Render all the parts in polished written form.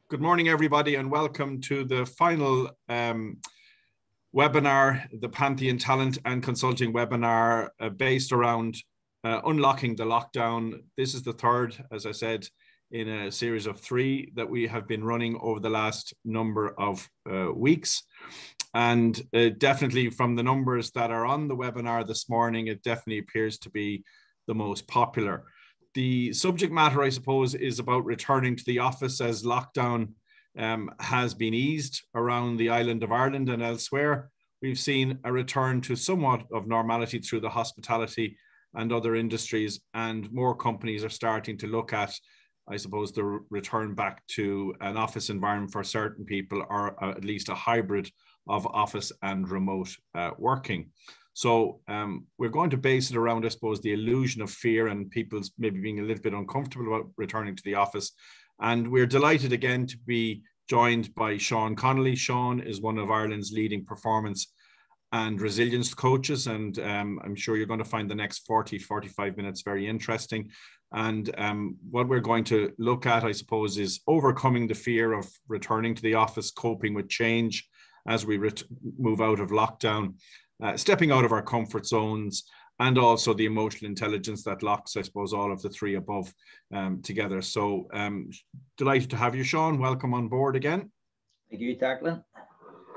Good morning, everybody, and welcome to the final webinar, the Pantheon Talent and Consulting webinar based around unlocking the lockdown. This is the third, as I said, in a series of three that we have been running over the last number of weeks. And definitely from the numbers that are on the webinar this morning, it definitely appears to be the most popular. The subject matter, I suppose, is about returning to the office as lockdown has been eased around the island of Ireland and elsewhere. We've seen a return to somewhat of normality through the hospitality and other industries, and more companies are starting to look at, I suppose, the return back to an office environment for certain people, or at least a hybrid of office and remote working. So we're going to base it around, I suppose, the illusion of fear and people maybe being a little bit uncomfortable about returning to the office. And we're delighted again to be joined by Sean Connolly. Sean is one of Ireland's leading performance and resilience coaches. And I'm sure you're going to find the next 45 minutes very interesting. And what we're going to look at, I suppose, is overcoming the fear of returning to the office, coping with change as we move out of lockdown. Stepping out of our comfort zones, and also the emotional intelligence that locks, I suppose, all of the three above together. So delighted to have you, Sean. Welcome on board again. Thank you, Declan.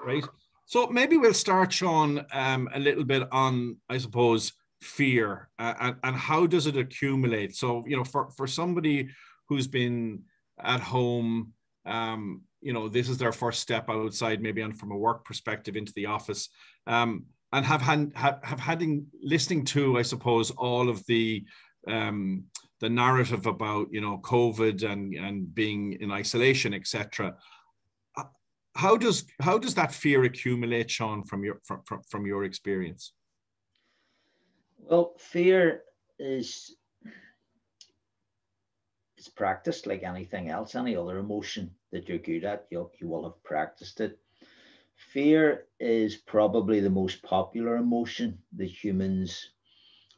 Great. So maybe we'll start, Sean, a little bit on, I suppose, fear and how does it accumulate? So, you know, for somebody who's been at home, you know, this is their first step outside, maybe on from a work perspective into the office. And have had listening to, I suppose, all of the narrative about, you know, COVID and being in isolation, etc. How does that fear accumulate, Sean, from your experience? Well, fear is practiced like anything else, any other emotion that you're good at. You will have practiced it. Fear is probably the most popular emotion that humans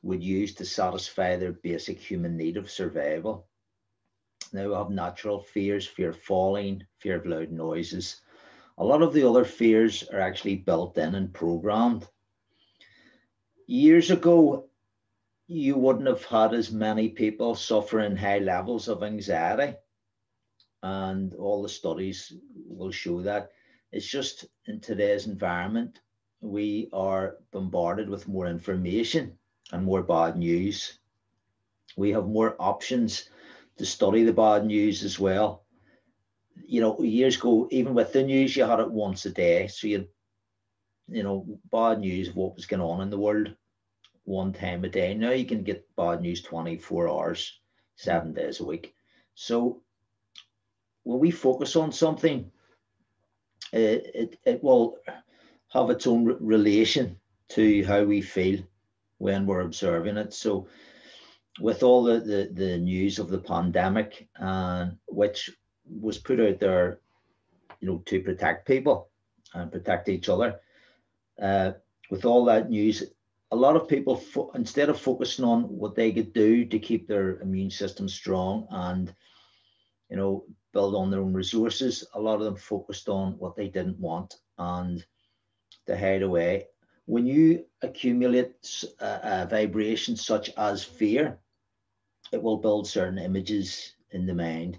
would use to satisfy their basic human need of survival. Now we have natural fears, fear of falling, fear of loud noises. A lot of the other fears are actually built in and programmed. Years ago, you wouldn't have had as many people suffering high levels of anxiety. And all the studies will show that. It's just in today's environment, we are bombarded with more information and more bad news. We have more options to study the bad news as well. You know, years ago, even with the news, you had it once a day. So you know, bad news of what was going on in the world one time a day. Now you can get bad news 24 hours, 7 days a week. So when we focus on something, it will have its own relation to how we feel when we're observing it. So with all the news of the pandemic, which was put out there, you know, to protect people and protect each other, with all that news, a lot of people, instead of focusing on what they could do to keep their immune system strong and, you know, build on their own resources, a lot of them focused on what they didn't want and to hide away. When you accumulate a vibration such as fear, it will build certain images in the mind.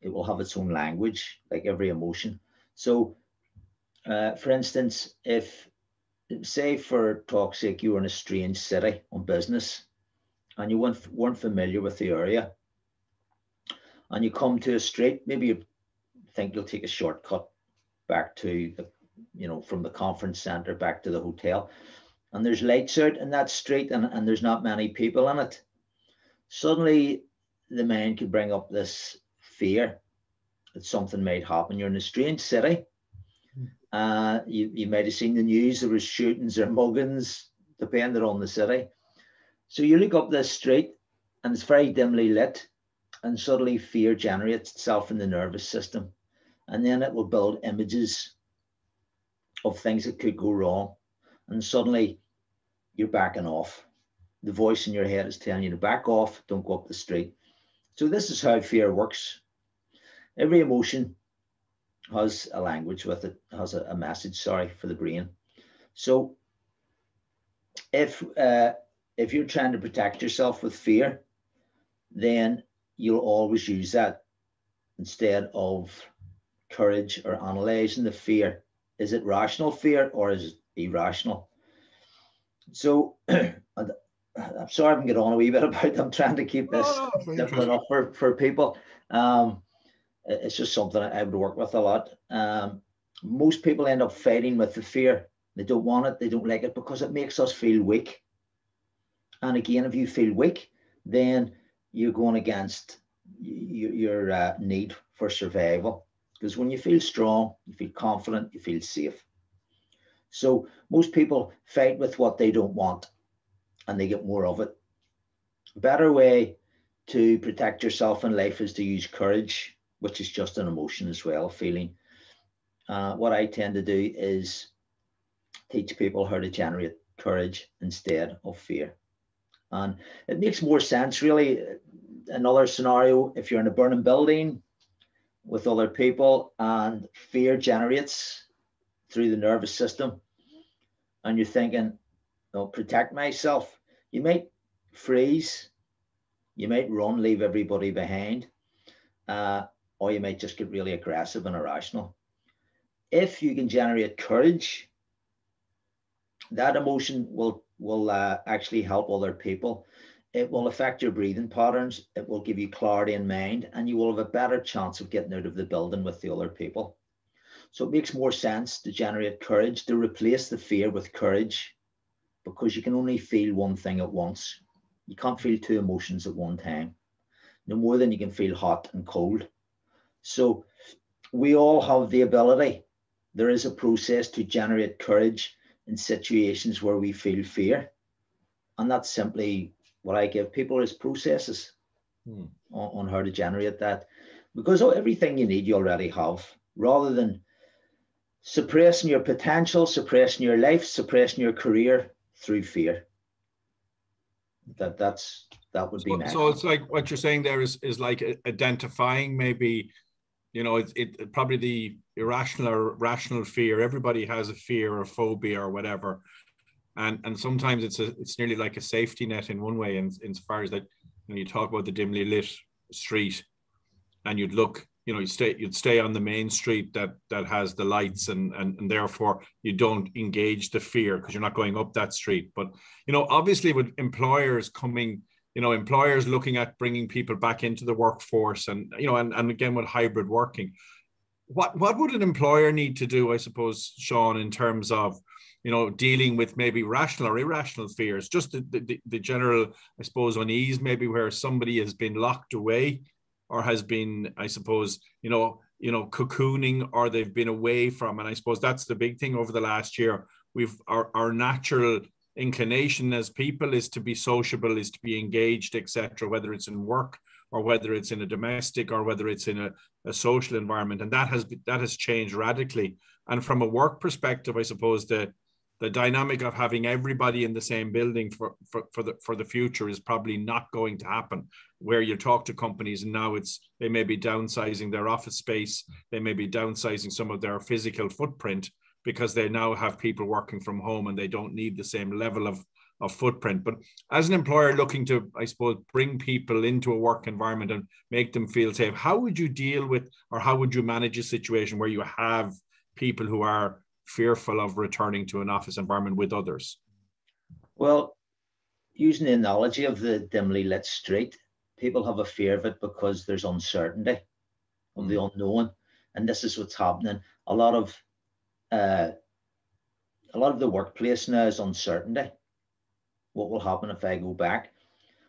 It will have its own language, like every emotion. So, for instance, if, say for talk's sake, you were in a strange city on business and you weren't familiar with the area, and you come to a street, maybe you think you'll take a shortcut back to the, you know, from the conference center back to the hotel, and there's lights out in that street and there's not many people in it. Suddenly the mind could bring up this fear that something might happen. You're in a strange city. You might have seen the news, there was shootings or muggings, depending on the city. So you look up this street and it's very dimly lit, and suddenly fear generates itself in the nervous system. And then it will build images of things that could go wrong. And suddenly you're backing off. The voice in your head is telling you to back off, don't go up the street. So this is how fear works. Every emotion has a language with it, has a message, sorry, for the brain. So if you're trying to protect yourself with fear, then you'll always use that instead of courage or analyzing the fear. Is it rational fear or is it irrational? So I'm sorry I'm getting on a wee bit about it. I'm trying to keep this simple enough for people. It's just something I would work with a lot. Most people end up fighting with the fear. They don't want it, they don't like it because it makes us feel weak. And again, if you feel weak, then you're going against your need for survival. Because when you feel strong, you feel confident, you feel safe. So most people fight with what they don't want and they get more of it. A better way to protect yourself in life is to use courage, which is just an emotion as well, feeling. What I tend to do is teach people how to generate courage instead of fear. And it makes more sense, really. Another scenario, if you're in a burning building with other people and fear generates through the nervous system, and you're thinking, "Oh, protect myself," you might freeze, you might run, leave everybody behind, or you might just get really aggressive and irrational. If you can generate courage, that emotion will actually help other people. It will affect your breathing patterns. It will give you clarity in mind, and you will have a better chance of getting out of the building with the other people. So it makes more sense to generate courage, to replace the fear with courage, because you can only feel one thing at once. You can't feel two emotions at one time, no more than you can feel hot and cold. So we all have the ability. There is a process to generate courage in situations where we feel fear. And that's simply what I give people is processes on how to generate that. Because everything you need, you already have, rather than suppressing your potential, suppressing your life, suppressing your career through fear. That would be my. So it's like what you're saying there is like identifying maybe, you know, it probably the irrational or rational fear. Everybody has a fear or phobia or whatever. And sometimes it's nearly like a safety net in one way, insofar as that when you talk about the dimly lit street, and you'd look, you know, you'd stay on the main street that has the lights, and therefore you don't engage the fear because you're not going up that street. But you know, obviously with employers coming, you know, employers looking at bringing people back into the workforce, and you know, and again with hybrid working, what would an employer need to do, I suppose, Sean, in terms of, you know, dealing with maybe rational or irrational fears, just the general, I suppose, unease, maybe where somebody has been locked away or has been, I suppose, you know, cocooning, or they've been away from. And I suppose that's the big thing over the last year. We've our natural inclination as people is to be sociable, is to be engaged, etc., whether it's in work or whether it's in a domestic or whether it's in a social environment. And that has changed radically. And from a work perspective, I suppose the dynamic of having everybody in the same building for the future is probably not going to happen. Where you talk to companies and now they may be downsizing their office space, they may be downsizing some of their physical footprint because they now have people working from home and they don't need the same level of footprint. But as an employer looking to, I suppose, bring people into a work environment and make them feel safe, how would you deal with, or how would you manage a situation where you have people who are fearful of returning to an office environment with others? Well, using the analogy of the dimly lit street, people have a fear of it because there's uncertainty of the unknown, and this is what's happening. A lot of the workplace now is uncertainty. What will happen if I go back?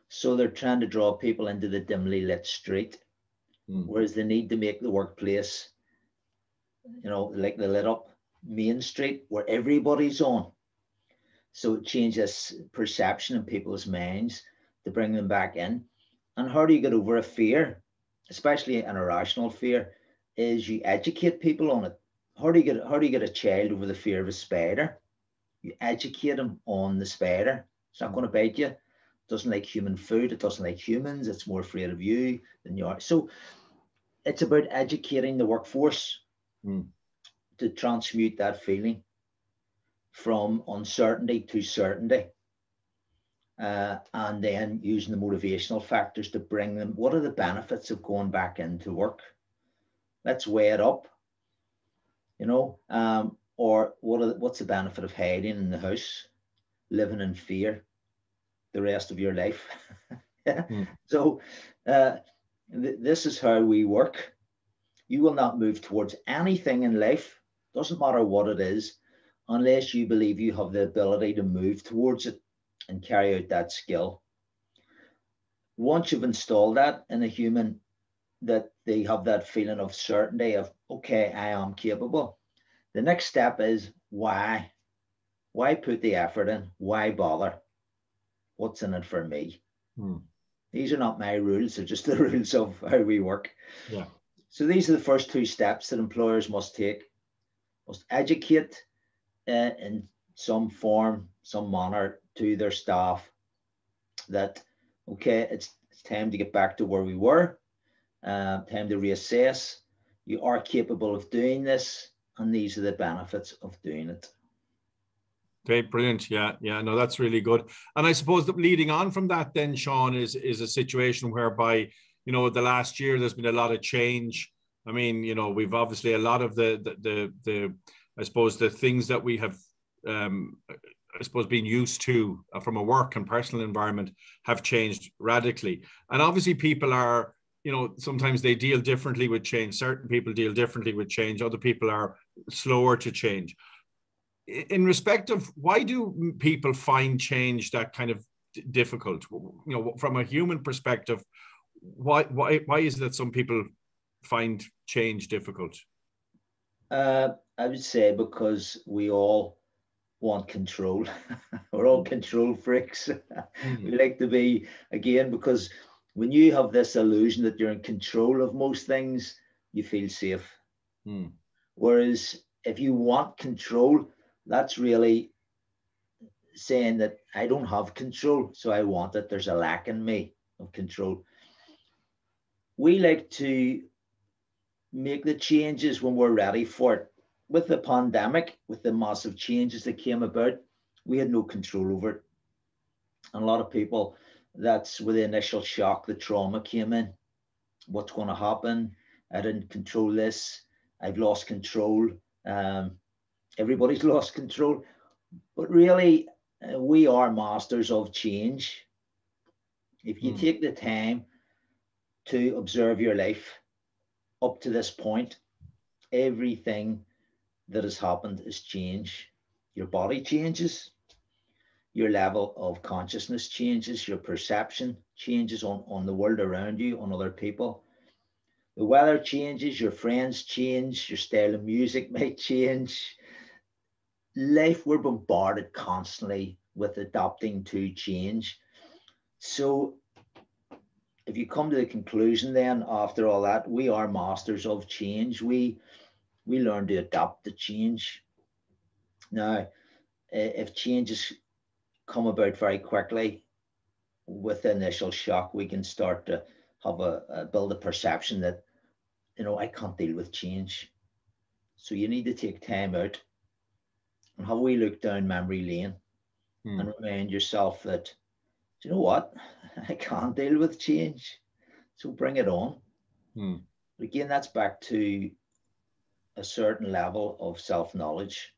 So they're trying to draw people into the dimly lit street, whereas they need to make the workplace, you know, like the lit up main street where everybody's on. So it changes perception in people's minds to bring them back in. And how do you get over a fear, especially an irrational fear, is you educate people on it. How do you get a child over the fear of a spider? You educate them on the spider. It's not going to bite you. It doesn't like human food. It doesn't like humans. It's more afraid of you than you are. So it's about educating the workforce to transmute that feeling from uncertainty to certainty. And then using the motivational factors to bring them, what are the benefits of going back into work? Let's weigh it up, or what's the benefit of hiding in the house, living in fear the rest of your life? So this is how we work. You will not move towards anything in life, doesn't matter what it is, unless you believe you have the ability to move towards it and carry out that skill. Once you've installed that in a human, that they have that feeling of certainty of, okay, I am capable. The next step is why? Why put the effort in? Why bother? What's in it for me? These are not my rules, they're just the rules of how we work. Yeah. So these are the first two steps that employers must take. Must educate in some form, some manner to their staff that, okay, it's time to get back to where we were, time to reassess. You are capable of doing this, and these are the benefits of doing it. Okay, brilliant. Yeah, no, that's really good. And I suppose that leading on from that then, Sean, is a situation whereby, the last year there's been a lot of change. I mean, we've obviously a lot of the I suppose the things that we have I suppose being used to from a work and personal environment have changed radically. And obviously people are, sometimes they deal differently with change. Certain people deal differently with change. Other people are slower to change. In respect of, why do people find change that kind of difficult? From a human perspective, why is it that some people find change difficult? I would say because we all want control. We're all control freaks. We like to be, again, because when you have this illusion that you're in control of most things, you feel safe. Whereas if you want control, that's really saying that I don't have control, so I want it. There's a lack in me of control. We like to make the changes when we're ready for it. With the pandemic, with the massive changes that came about, we had no control over it. And a lot of people, that's where the initial shock, the trauma came in. What's going to happen? I didn't control this. I've lost control. Everybody's lost control. But really, we are masters of change. If you take the time to observe your life up to this point, everything that has happened is change. Your body changes, your level of consciousness changes, your perception changes on the world around you, on other people. The weather changes, your friends change, your style of music might change. Life, we're bombarded constantly with adapting to change. So if you come to the conclusion then, after all that, we are masters of change. We learn to adapt to change. Now, if changes come about very quickly with the initial shock, we can start to have build a perception that, I can't deal with change. So you need to take time out and have a wee look down memory lane and remind yourself that, do you know what? I can't deal with change. So bring it on. Again, that's back to a certain level of self-knowledge.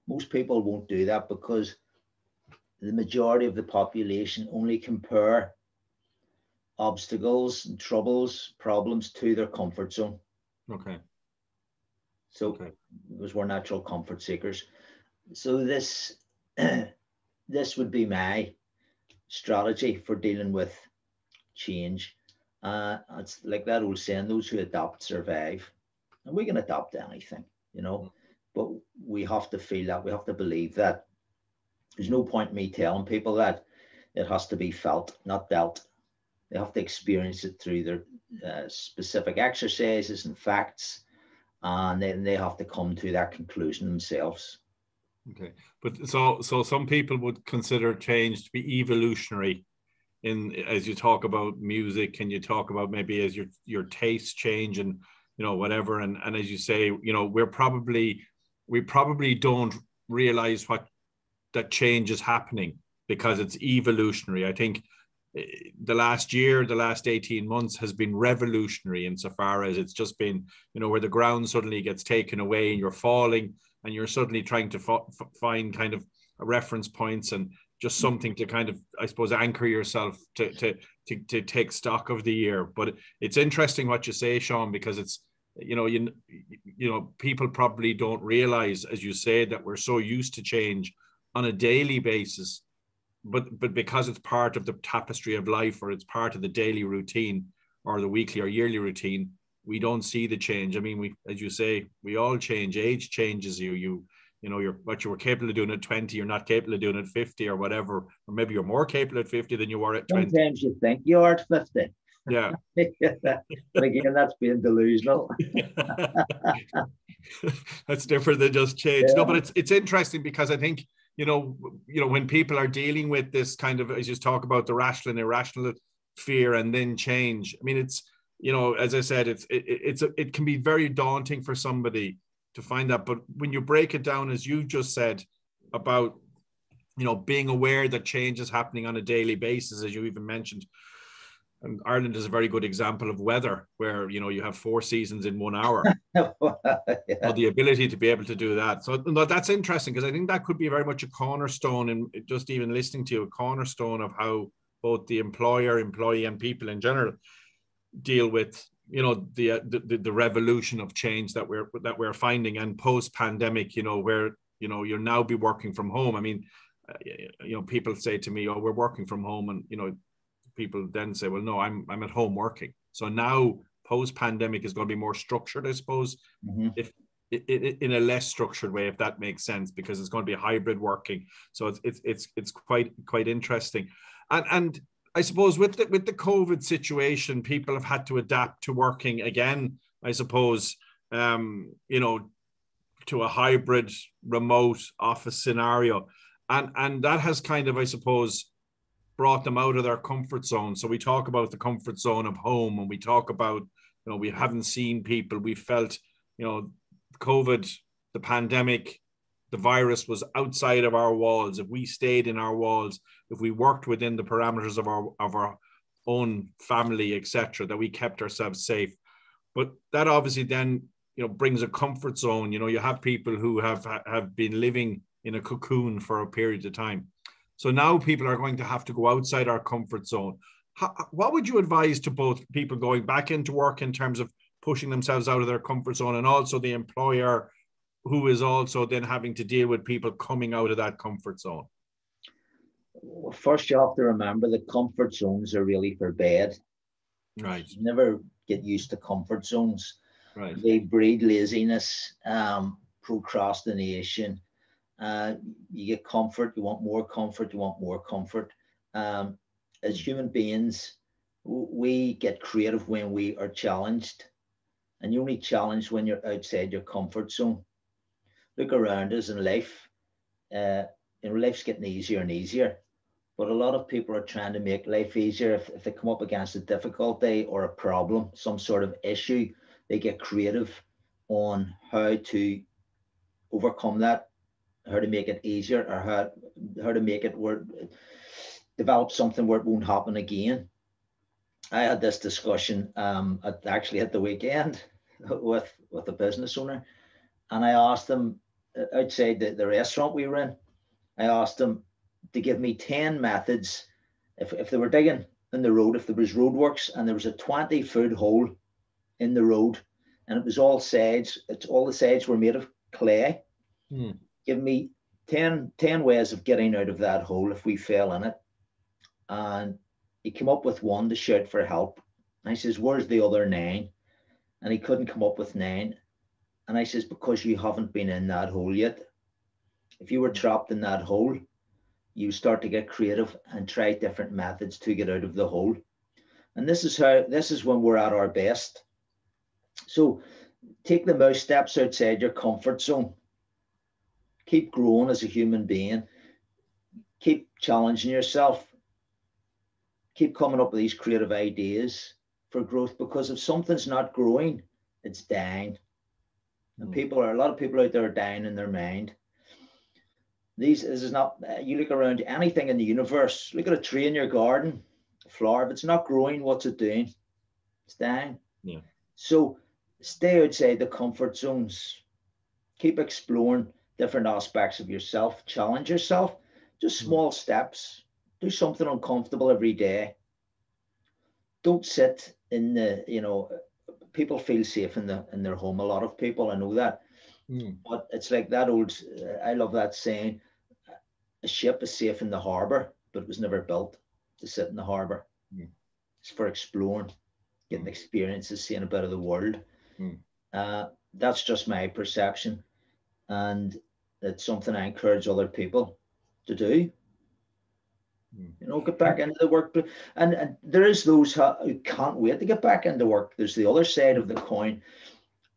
Most people won't do that because the majority of the population only compare obstacles and troubles, problems to their comfort zone. Okay. So because we're natural comfort seekers. So this would be my strategy for dealing with change. It's like that old saying, those who adapt survive. And we can adapt to anything, but we have to feel that, we have to believe that. There's no point in me telling people that. It has to be felt, not dealt. They have to experience it through their specific exercises and facts, and then they have to come to that conclusion themselves. Okay, but so some people would consider change to be evolutionary. As you talk about music, and you talk about maybe as your tastes change and whatever. And as you say, we probably don't realize what that change is happening because it's evolutionary. I think the last 18 months has been revolutionary insofar as it's just been, where the ground suddenly gets taken away and you're falling and you're suddenly trying to find kind of reference points and just something to kind of, I suppose, anchor yourself to take stock of the year. But it's interesting what you say, Sean, because it's, people probably don't realize, as you say, that we're so used to change on a daily basis, but because it's part of the tapestry of life, or it's part of the daily routine or the weekly or yearly routine, we don't see the change. I mean, as you say, we all change. Age changes you. What you were capable of doing at 20, you're not capable of doing at 50 or whatever, or maybe you're more capable at 50 than you were at 20. Sometimes you think you are at 50. Yeah. But again, that's being delusional. That's different than just change. Yeah. No, but it's interesting because I think, when people are dealing with this kind of, as you talk about the rational and irrational fear and then change, I mean, it's, as I said, it can be very daunting for somebody to find that. But when you break it down, as you just said, about, being aware that change is happening on a daily basis, as you even mentioned, and Ireland is a very good example of weather where, you have 4 seasons in 1 hour. Yeah. So the ability to be able to do that. So that's interesting, because I think that could be very much a cornerstone, and just even listening to you, a cornerstone of how both the employer, employee, and people in general deal with, the revolution of change that we're finding, and post-pandemic, where, you'll now be working from home. I mean, people say to me, "Oh, we're working from home," and people then say, "Well, no, I'm at home working." So now post-pandemic is going to be more structured, I suppose, if in a less structured way, if that makes sense, because it's going to be hybrid working. So it's quite interesting, and I suppose with the COVID situation, people have had to adapt to working again, I suppose, to a hybrid remote office scenario, and that has kind of, I suppose, brought them out of their comfort zone. So we talk about the comfort zone of home, and we talk about, we haven't seen people. We felt, COVID, the pandemic, the virus was outside of our walls. If we stayed in our walls, if we worked within the parameters of our own family, etc., that we kept ourselves safe. But that obviously then, brings a comfort zone. You have people who have been living in a cocoon for a period of time. So now people are going to have to go outside our comfort zone. What would you advise to both people going back into work in terms of pushing themselves out of their comfort zone, and also the employer who is also then having to deal with people coming out of that comfort zone? Well, first, you have to remember that comfort zones are really for bed. Right. You never get used to comfort zones. Right. They breed laziness, procrastination. You get comfort, you want more comfort, you want more comfort. As human beings, we get creative when we are challenged, and you only challenge when you're outside your comfort zone. Look around us in life. Life's getting easier and easier, but a lot of people are trying to make life easier. If they come up against a difficulty or a problem, some sort of issue, they get creative on how to overcome that, how to make it easier, or how to make it work, develop something where it won't happen again. I had this discussion actually at the weekend with a business owner, and I asked them outside the restaurant we were in. I asked them to give me 10 methods if they were digging in the road, if there was roadworks and there was a 20-foot hole in the road, and it was all sides. All the sides were made of clay. Give me 10 ways of getting out of that hole if we fell in it. And he came up with one to shout for help. And I says, "Where's the other 9?" And he couldn't come up with 9. And I says, "Because you haven't been in that hole yet. If you were trapped in that hole, you start to get creative and try different methods to get out of the hole." And this is when we're at our best. So take the most steps outside your comfort zone. Keep growing as a human being. Keep challenging yourself. Keep coming up with these creative ideas for growth, because if something's not growing, it's dying. And a lot of people out there are dying in their mind. This is not, you look around anything in the universe, look at a tree in your garden, a flower, if it's not growing, what's it doing? It's dying. Yeah. So stay outside the comfort zones, keep exploring different aspects of yourself, challenge yourself, just small steps, do something uncomfortable every day. Don't sit in the, people feel safe in their home. A lot of people, I know that. But it's like that old, I love that saying, a ship is safe in the harbor, but it was never built to sit in the harbor. It's for exploring, getting experiences, seeing a bit of the world. That's just my perception. And it's something I encourage other people to do. Get back into the work. And there is those who can't wait to get back into work. There's the other side of the coin.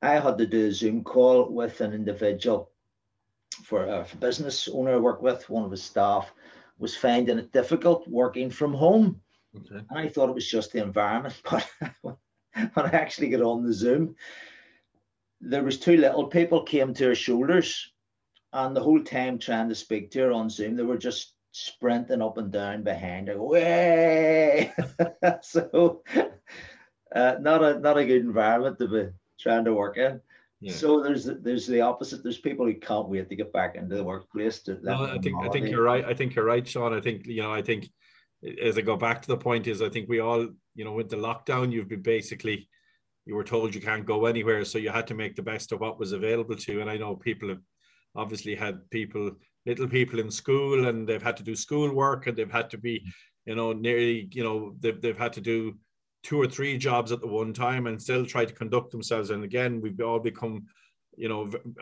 I had to do a Zoom call with an individual for a business owner I work with. One of his staff was finding it difficult working from home. And I thought it was just the environment. But when I actually got on the Zoom, there was two little people came to her shoulders, and the whole time trying to speak to her on Zoom, they were just sprinting up and down behind her. Way! So not a good environment to be trying to work in. Yeah. So there's the opposite. There's people who can't wait to get back into the workplace. I think you're right. I think you're right, Sean. I think as I go back to the point is, I think we all, with the lockdown, you were told you can't go anywhere, so you had to make the best of what was available to you. And I know people have obviously had little people in school, and they've had to do school work, and they've had to be, nearly, they've had to do 2 or 3 jobs at the one time and still try to conduct themselves. And again, we've all become,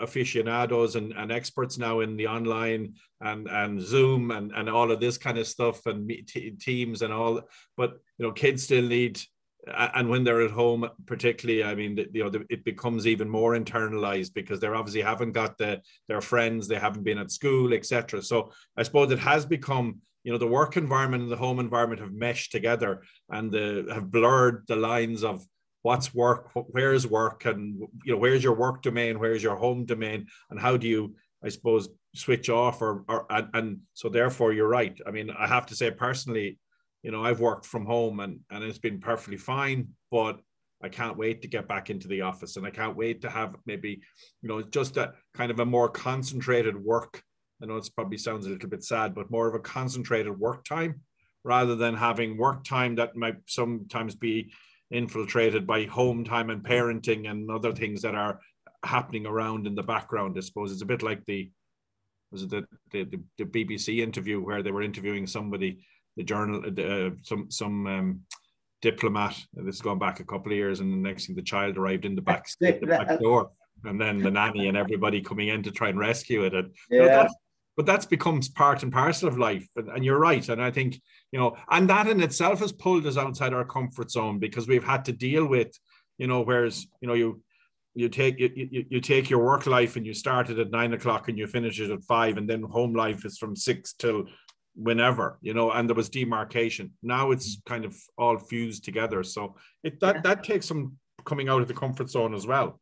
aficionados and experts now in the online and Zoom and all of this kind of stuff and Teams and all. But, kids still need, and when they're at home, particularly, I mean, it becomes even more internalized because they obviously haven't got their friends, they haven't been at school, etc. So I suppose it has become, the work environment and the home environment have meshed together and have blurred the lines of what's work, where's work, and where's your work domain, where's your home domain, and how do you, I suppose, switch off and so therefore you're right. I mean, I have to say personally, I've worked from home and it's been perfectly fine, but I can't wait to get back into the office, and I can't wait to have maybe, just a kind of a more concentrated work. I know it probably sounds a little bit sad, but more of a concentrated work time rather than having work time that might sometimes be infiltrated by home time and parenting and other things that are happening around in the background. I suppose it's a bit like the BBC interview where they were interviewing somebody, the journal, some diplomat. This is going back a couple of years, and the next thing the child arrived in the back door, and then the nanny and everybody coming in to try and rescue it. And but that's becomes part and parcel of life. And you're right. And I think, and that in itself has pulled us outside our comfort zone because we've had to deal with, whereas, you take your work life and you start it at 9 o'clock and you finish it at 5, and then home life is from 6 till whenever, and there was demarcation. Now it's kind of all fused together. So that takes some coming out of the comfort zone as well.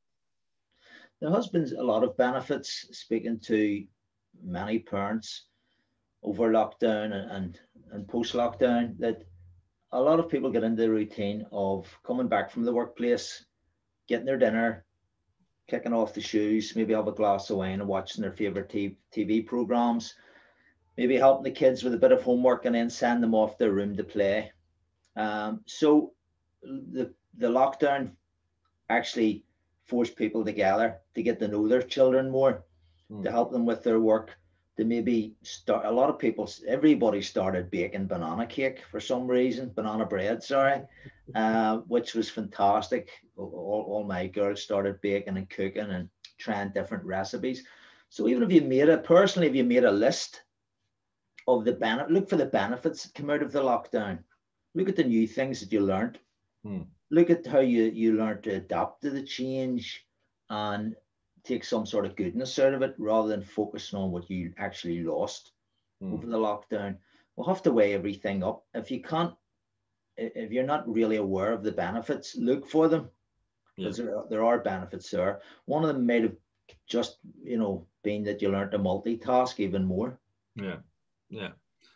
There has been a lot of benefits, speaking to many parents over lockdown and post-lockdown, that a lot of people get into the routine of coming back from the workplace, getting their dinner, kicking off the shoes, maybe have a glass of wine and watching their favorite TV programs, maybe helping the kids with a bit of homework and then send them off their room to play. So the lockdown actually forced people together to get to know their children more, to help them with their work, to maybe start. A lot of people, everybody started baking banana cake for some reason, banana bread, sorry, which was fantastic. All my girls started baking and cooking and trying different recipes. So even if you made a list of the benefit, look for the benefits that come out of the lockdown. Look at the new things that you learned. Look at how you learned to adapt to the change and take some sort of goodness out of it rather than focusing on what you actually lost over the lockdown. We'll have to weigh everything up. If you're not really aware of the benefits, look for them because there are benefits there. One of them might have just, been that you learn to multitask even more. Yeah, yeah.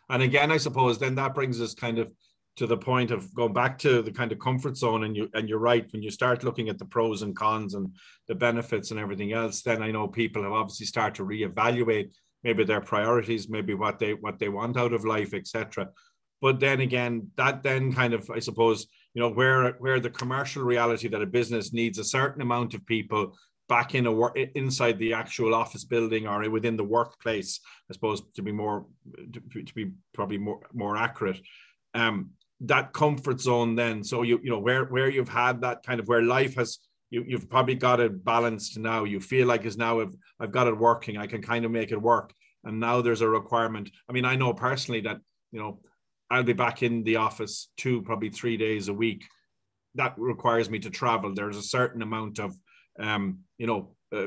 And again, I suppose then that brings us kind of to the point of going back to the kind of comfort zone. And you're right, when you start looking at the pros and cons and the benefits and everything else, then I know people have obviously started to reevaluate maybe their priorities, maybe what they want out of life, etc. But then again, that then kind of, I suppose, where the commercial reality that a business needs a certain amount of people back inside the actual office building or within the workplace, I suppose, to be probably more accurate. That comfort zone then. So where you've had that kind of where life has, you've probably got it balanced now. You feel like is now I've got it working. I can kind of make it work. And now there's a requirement. I mean, I know personally that, I'll be back in the office probably 3 days a week. That requires me to travel. There's a certain amount of,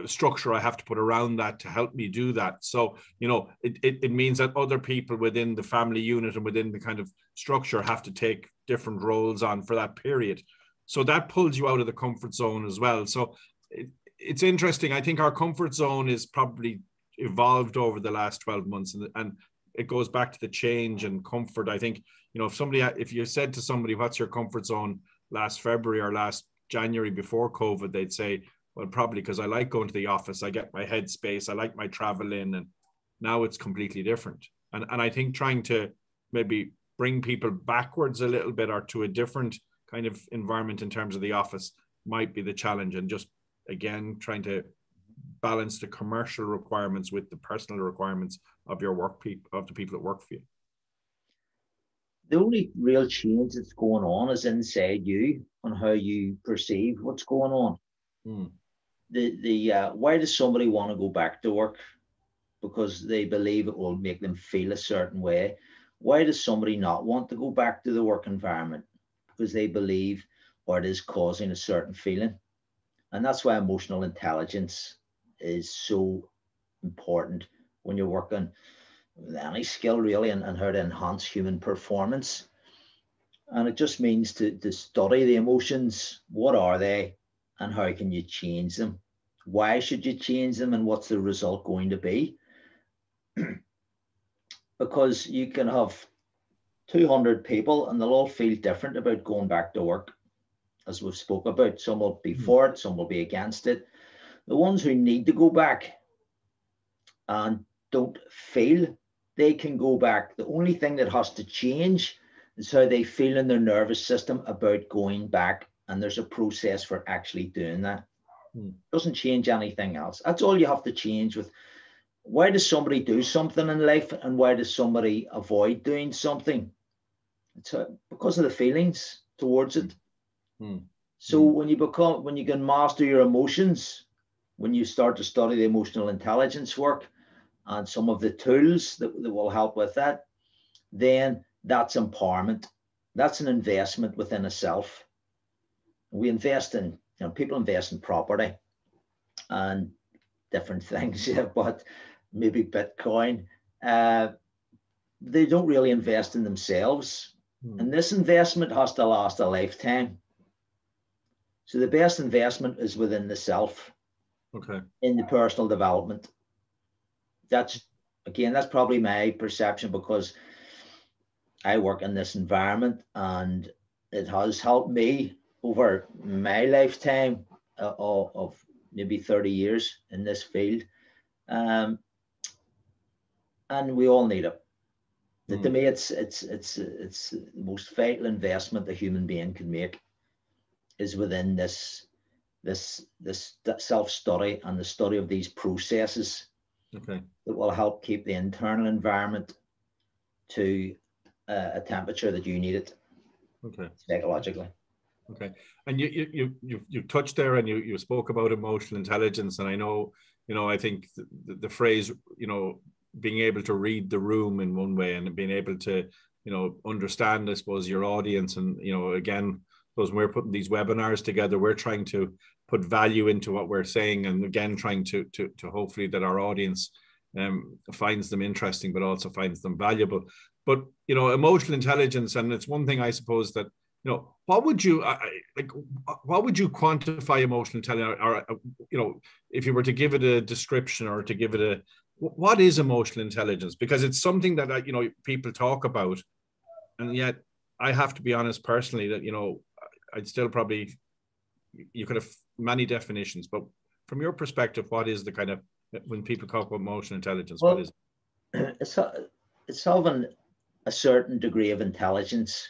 structure I have to put around that to help me do that. So, it means that other people within the family unit and within the kind of structure have to take different roles on for that period. So that pulls you out of the comfort zone as well. So it's interesting. I think our comfort zone is probably evolved over the last 12 months, and it goes back to the change and comfort. I think, if you said to somebody, what's your comfort zone last February or last January before COVID, they'd say, well, probably because I like going to the office. I get my headspace. I like my travel in. And now it's completely different. And I think trying to maybe bring people backwards a little bit or to a different kind of environment in terms of the office might be the challenge. And just, again, trying to balance the commercial requirements with the personal requirements of your of the people that work for you. The only real change that's going on is inside you on how you perceive what's going on. Why does somebody want to go back to work? Because they believe it will make them feel a certain way. Why does somebody not want to go back to the work environment? Because they believe or it is causing a certain feeling. And that's why emotional intelligence is so important when you're working with any skill really, and how to enhance human performance. And it just means to study the emotions. What are they and how can you change them? Why should you change them and what's the result going to be? Because you can have 200 people and they'll all feel different about going back to work, as we've spoke about. Some will be for it, some will be against it. The ones who need to go back and don't feel they can go back, the only thing that has to change is how they feel in their nervous system about going back. And there's a process for actually doing that. Doesn't change anything else. That's all you have to change with. Why does somebody do something in life and why does somebody avoid doing something? It's because of the feelings towards it. So when you can master your emotions, when you start to study the emotional intelligence work and some of the tools that will help with that, then that's empowerment. That's an investment within a self. We invest in, people invest in property and different things, but maybe Bitcoin. They don't really invest in themselves. And this investment has to last a lifetime. So the best investment is within the self. Okay. In the personal development. That's probably my perception because I work in this environment and it has helped me over my lifetime of maybe 30 years in this field. And we all need it. To me, it's the most vital investment a human being can make is within this self-study and the study of these processes. Okay. That will help keep the internal environment to a temperature that you need it. Okay. Psychologically. Okay. And you touched there and you spoke about emotional intelligence. And I know, I think the phrase, being able to read the room in one way and being able to, understand, I suppose, your audience. And, again, when we're putting these webinars together, we're trying to put value into what we're saying. And again, trying to hopefully that our audience finds them interesting, but also finds them valuable. But, emotional intelligence, and it's one thing I suppose that what would you like? What would you quantify emotional intelligence, or if you were to give it a description or to give it what is emotional intelligence? Because it's something that people talk about, and yet I have to be honest personally that I'd still probably, you could have many definitions, but from your perspective, what is the kind of, when people talk about emotional intelligence, well, what is it? It's having a certain degree of intelligence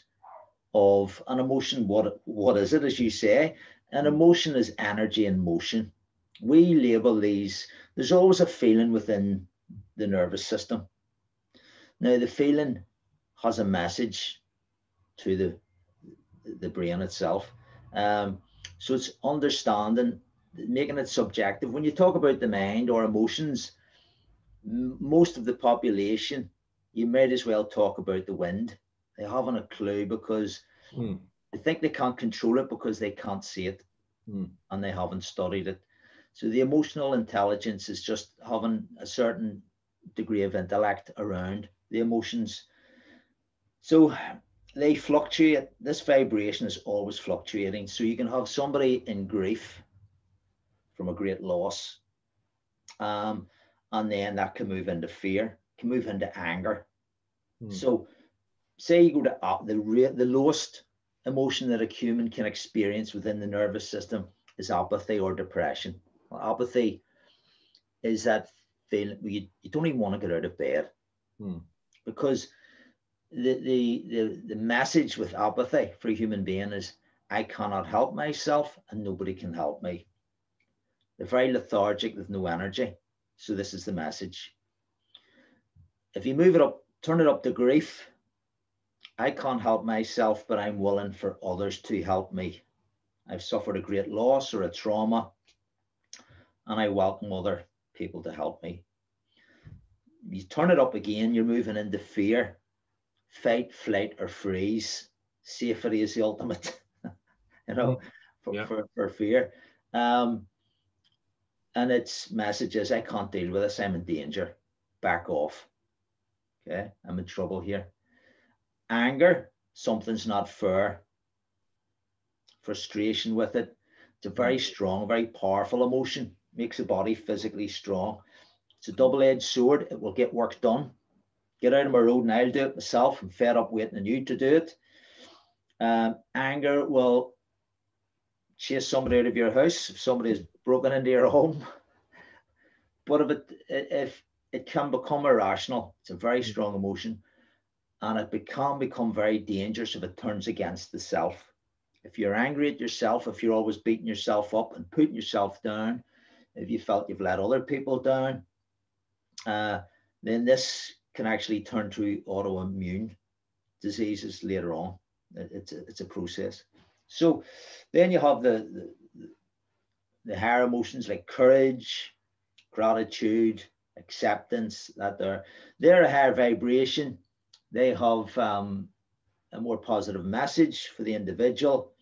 of an emotion. What is it, as you say? An emotion is energy in motion. We label these, there's always a feeling within the nervous system. Now the feeling has a message to the brain itself. So it's understanding, making it subjective. When you talk about the mind or emotions, most of the population, you might as well talk about the wind. They haven't a clue because they think they can't control it because they can't see it and they haven't studied it. So the emotional intelligence is just having a certain degree of intellect around the emotions. So they fluctuate. This vibration is always fluctuating. So you can have somebody in grief from a great loss, and then that can move into fear, can move into anger. So say you go to the lowest emotion that a human can experience within the nervous system is apathy or depression. Well, apathy is that feeling you don't even want to get out of bed because the message with apathy for a human being is, I cannot help myself and nobody can help me. They're very lethargic with no energy. So this is the message. If you move it up, turn it up to grief, I can't help myself, but I'm willing for others to help me. I've suffered a great loss or a trauma, and I welcome other people to help me. You turn it up again, you're moving into fear. Fight, flight, or freeze. Safety is the ultimate, for fear. And its message is, I can't deal with this, I'm in danger. Back off. Okay, I'm in trouble here. Anger, something's not fair. Frustration with it. It's a very strong, very powerful emotion. Makes the body physically strong. It's a double-edged sword. It will get work done. Get out of my road and I'll do it myself. I'm fed up waiting on you to do it. Anger will chase somebody out of your house if somebody has broken into your home. But if it can become irrational, it's a very strong emotion, and it can become very dangerous if it turns against the self. If you're angry at yourself, if you're always beating yourself up and putting yourself down, if you felt you've let other people down, then this can actually turn to autoimmune diseases later on. It's a process. So then you have the higher emotions like courage, gratitude, acceptance, that they're a higher vibration. They have a more positive message for the individual.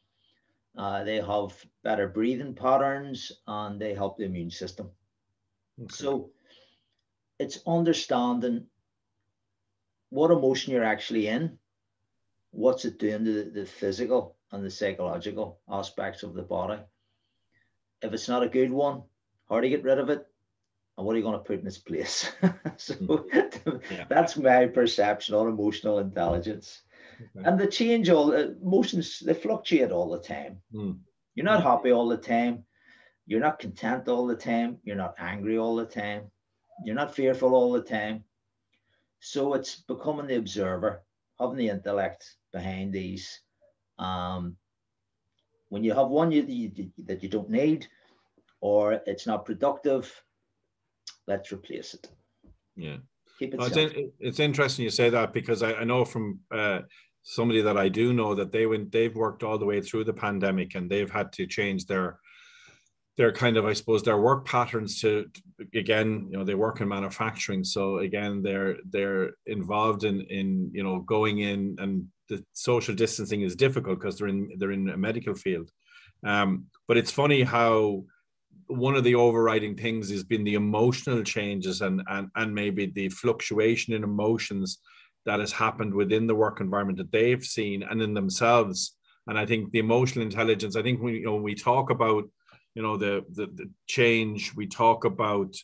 They have better breathing patterns and they help the immune system. Okay. So it's understanding what emotion you're actually in, what's it doing to the physical and the psychological aspects of the body. If it's not a good one, how do you get rid of it? And what are you going to put in its place? So that's my perception on emotional intelligence. Okay. And they change emotions, they fluctuate all the time. You're not happy all the time. You're not content all the time. You're not angry all the time. You're not fearful all the time. So it's becoming the observer, having the intellect behind these. When you have one that you don't need, or it's not productive, let's replace it. Yeah. Keep it it's interesting you say that, because I know from somebody that I do know that they've worked all the way through the pandemic and they've had to change their kind of, I suppose, their work patterns to again, they work in manufacturing. So again, they're involved in going in, and the social distancing is difficult because they're in a medical field. But it's funny how one of the overriding things has been the emotional changes and maybe the fluctuation in emotions that has happened within the work environment that they've seen and in themselves. And I think the emotional intelligence, I think when we talk about, the change, we talk about,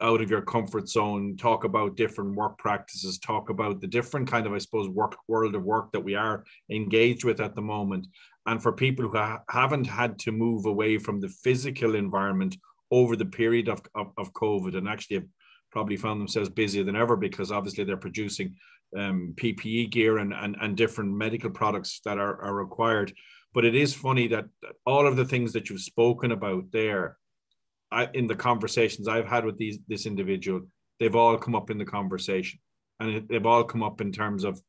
out of your comfort zone, talk about different work practices, talk about the different kind of, I suppose, world of work that we are engaged with at the moment. And for people who haven't had to move away from the physical environment over the period of COVID, and actually have probably found themselves busier than ever, because obviously they're producing PPE gear and different medical products that are required. But it is funny that all of the things that you've spoken about there, in the conversations I've had with this individual, they've all come up in the conversation, and they've all come up in terms of,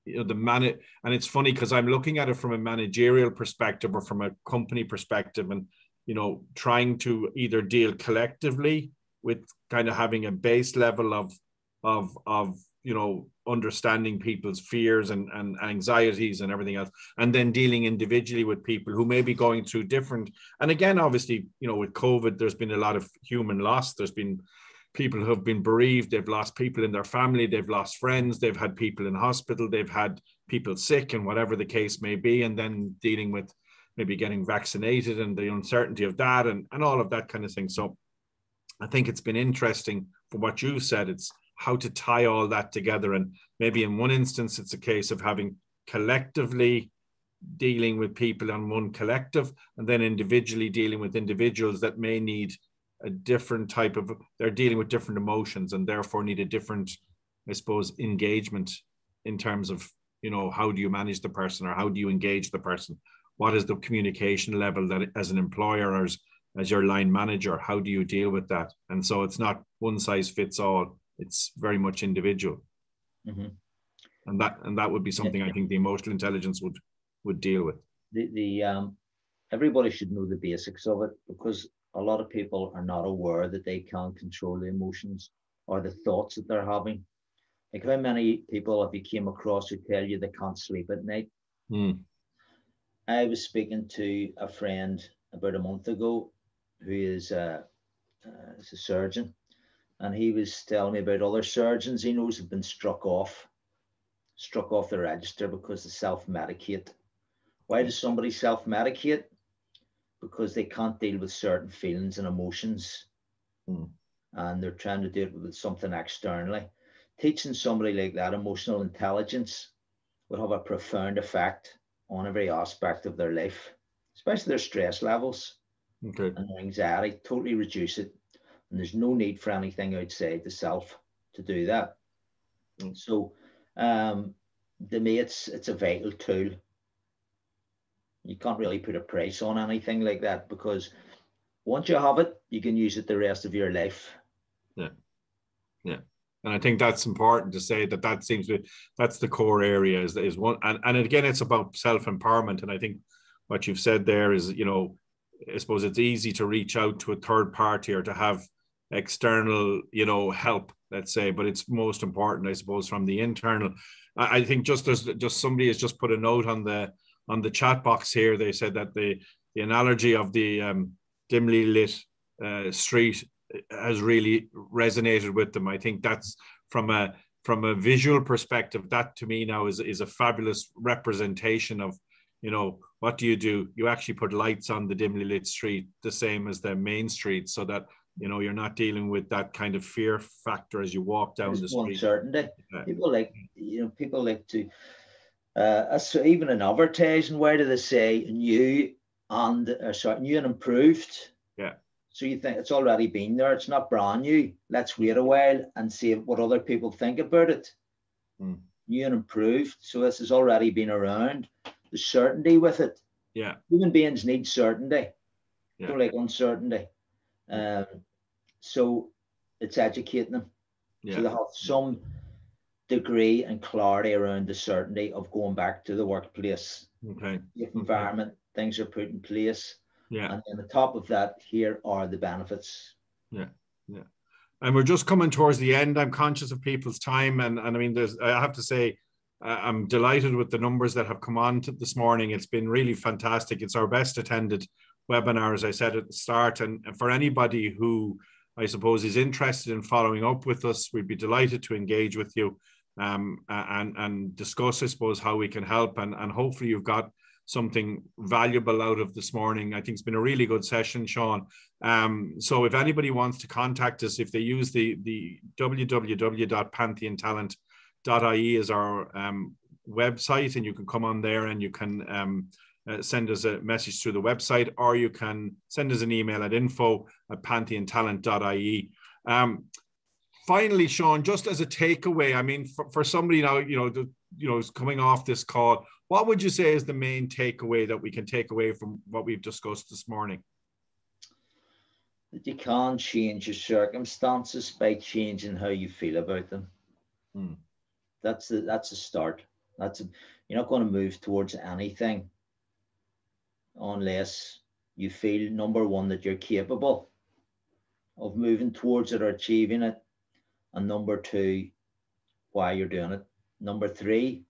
and it's funny because I'm looking at it from a managerial perspective or from a company perspective, and trying to either deal collectively with kind of having a base level of understanding people's fears and anxieties and everything else, and then dealing individually with people who may be going through different. And again, obviously, with COVID, there's been a lot of human loss. There's been people who have been bereaved. They've lost people in their family. They've lost friends. They've had people in hospital. They've had people sick, and whatever the case may be, and then dealing with maybe getting vaccinated and the uncertainty of that and all of that kind of thing. So I think it's been interesting for what you said. It's how to tie all that together. And maybe in one instance, it's a case of having collectively dealing with people on one collective, and then individually dealing with individuals that may need a different type of, they're dealing with different emotions and therefore need a different, I suppose, engagement in terms of, how do you manage the person, or how do you engage the person? What is the communication level that as an employer or as your line manager, how do you deal with that? And so it's not one size fits all. It's very much individual. Mm-hmm. And that would be something I think the emotional intelligence would deal with. Everybody should know the basics of it, because a lot of people are not aware that they can't control the emotions or the thoughts that they're having. Like, how many people have you came across who tell you they can't sleep at night? I was speaking to a friend about a month ago who is a surgeon, and he was telling me about other surgeons he knows have been struck off the register because they self-medicate. Why does somebody self-medicate? Because they can't deal with certain feelings and emotions, and they're trying to do it with something externally. Teaching somebody like that emotional intelligence would have a profound effect on every aspect of their life, especially their stress levels and their anxiety. Totally reduce it, and there's no need for anything outside the self to do that. So to me, it's a vital tool. You can't really put a price on anything like that, because once you have it, you can use it the rest of your life. Yeah. And I think that's important to say, that seems to be, that's the core area is one. And again, it's about self-empowerment. And I think what you've said there is, I suppose it's easy to reach out to a third party or to have external, help, let's say, but it's most important, I suppose, from the internal. I think just somebody has just put a note on the chat box here. They said that the analogy of the dimly lit street has really resonated with them. I think that's from a visual perspective, that to me now is a fabulous representation of, what do? You actually put lights on the dimly lit street, the same as the main street, so that, you're not dealing with that kind of fear factor as you walk down the street. Uncertainty. People like to, so even in advertising, where do they say new and improved? Yeah. So you think it's already been there. It's not brand new. Let's wait a while and see what other people think about it. New and improved. So this has already been around. The certainty with it. Yeah. Human beings need certainty. Don't like uncertainty. So it's educating them. So they have some degree and clarity around the certainty of going back to the workplace. Safe environment, things are put in place. Yeah. And on the top of that, here are the benefits. Yeah. And we're just coming towards the end. I'm conscious of people's time. And I mean, I have to say, I'm delighted with the numbers that have come on this morning. It's been really fantastic. It's our best attended webinar, as I said at the start. And for anybody who, I suppose, is interested in following up with us, we'd be delighted to engage with you. and discuss, I suppose, how we can help. And hopefully you've got something valuable out of this morning. I think it's been a really good session, Sean. So if anybody wants to contact us, if they use the www.pantheontalent.ie as our website, and you can come on there and you can send us a message through the website, or you can send us an email at info@pantheontalent.ie. Finally, Sean, just as a takeaway, I mean, for somebody now, is coming off this call, what would you say is the main takeaway that we can take away from what we've discussed this morning? That you can't change your circumstances by changing how you feel about them. That's a start. You're not going to move towards anything unless you feel, number one, that you're capable of moving towards it or achieving it, and number two, why you're doing it. Number three,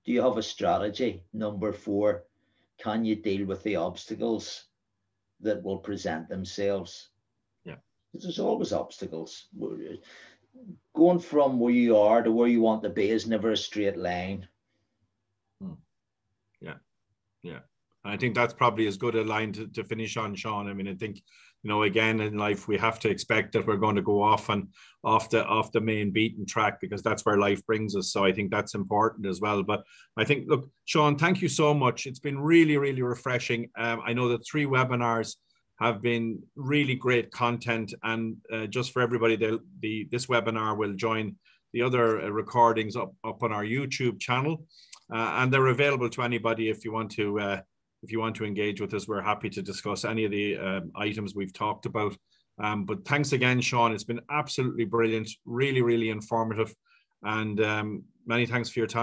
do you have a strategy? Number four, can you deal with the obstacles that will present themselves? Yeah, because there's always obstacles. Going from where you are to where you want to be is never a straight line. Yeah. I think that's probably as good a line to finish on, Sean. I mean, I think, again, in life, we have to expect that we're going to go off the main beaten track, because that's where life brings us. So I think that's important as well. But I think, look, Sean, thank you so much. It's been really, really refreshing. I know that 3 webinars have been really great content. And just for everybody, this webinar will join the other recordings up on our YouTube channel. And they're available to anybody if you want to engage with us. We're happy to discuss any of the items we've talked about. But thanks again, Sean. It's been absolutely brilliant, really, really informative. And many thanks for your time.